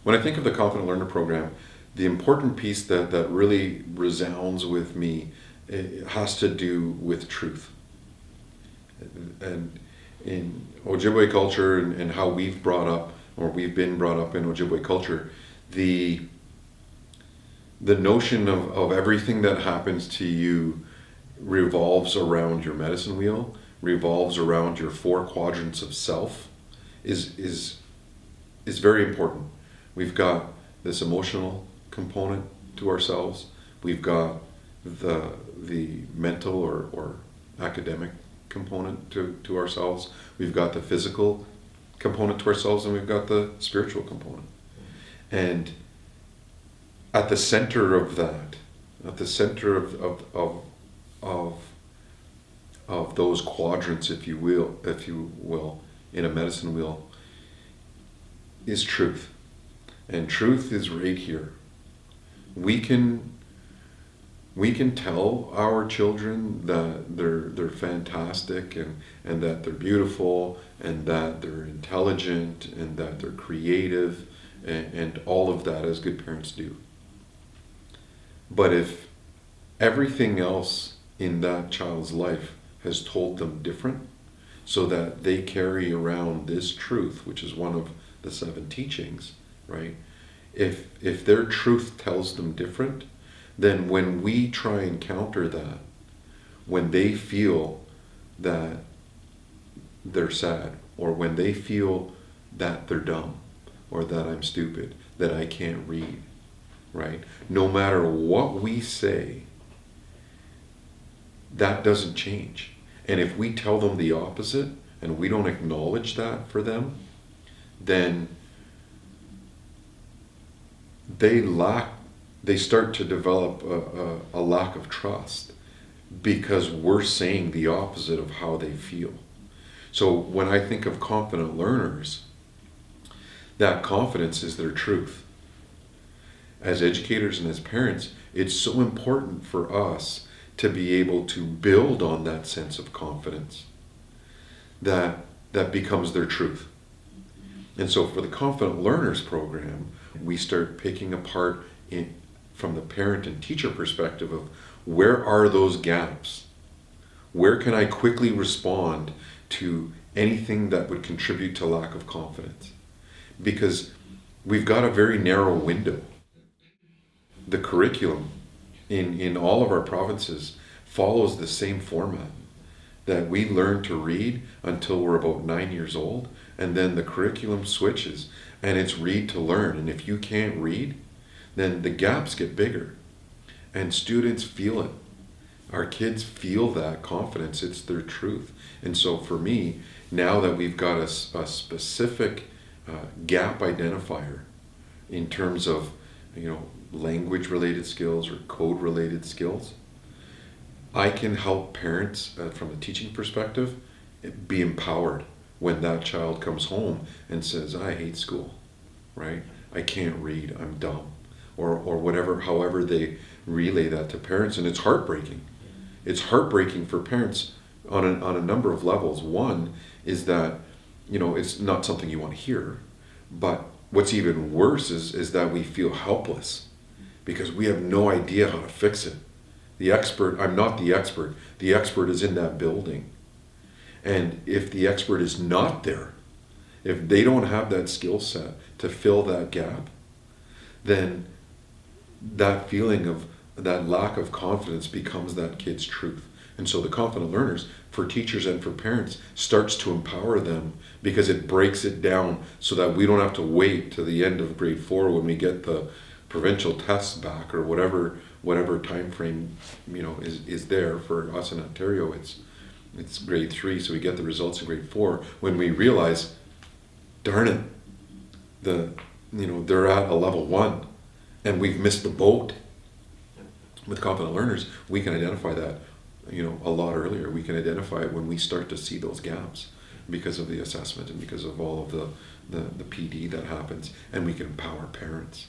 when I think of the Confident Learner program, the important piece that really resounds with me, it has to do with truth. And in Ojibwe culture and how we've been brought up in Ojibwe culture, the notion of everything that happens to you revolves around your medicine wheel, revolves around your 4 quadrants of self, is very important. We've got this emotional component to ourselves. We've got the mental or academic component to ourselves. We've got the physical component to ourselves, and we've got the spiritual component. And at the center of that, at the center of those quadrants, if you will, in a medicine wheel, is truth. And truth is right here. We can tell our children that they're fantastic and that they're beautiful and that they're intelligent and that they're creative and all of that, as good parents do. But if everything else in that child's life has told them different, so that they carry around this truth, which is one of the 7 teachings, right? If their truth tells them different, then when we try and counter that, when they feel that they're sad, or when they feel that they're dumb, or that I'm stupid, that I can't read, right? No matter what we say, that doesn't change. And if we tell them the opposite, and we don't acknowledge that for them, then they start to develop a lack of trust, because we're saying the opposite of how they feel. So when I think of confident learners, that confidence is their truth. As educators and as parents, it's so important for us to be able to build on that sense of confidence that becomes their truth. And so for the Confident Learners program, we start picking apart from the parent and teacher perspective of where are those gaps? Where can I quickly respond to anything that would contribute to lack of confidence? Because we've got a very narrow window. The curriculum in all of our provinces follows the same format, that we learn to read until we're about 9 years old, and then the curriculum switches and it's read to learn. And if you can't read, then the gaps get bigger, and students feel it. Our kids feel that confidence. It's their truth. And so for me, now that we've got a specific gap identifier in terms of language related skills or code related skills, I can help parents from a teaching perspective be empowered when that child comes home and says, I hate school, right? I can't read, I'm dumb, or whatever, however they relay that to parents. And it's heartbreaking. It's heartbreaking for parents on a number of levels. One is that, it's not something you want to hear, but what's even worse is that we feel helpless because we have no idea how to fix it. I'm not the expert. The expert is in that building. And if the expert is not there, if they don't have that skill set to fill that gap, then that feeling of that lack of confidence becomes that kid's truth. And so the Confident Learners, for teachers and for parents, starts to empower them because it breaks it down so that we don't have to wait to the end of grade 4 when we get the provincial tests back or whatever time frame is there. For us in Ontario, it's grade 3, so we get the results in grade 4 when we realize, darn it, they're at a level 1 and we've missed the boat. With Confident Learners, we can identify that a lot earlier. We can identify it when we start to see those gaps because of the assessment and because of all of the PD that happens, and we can empower parents.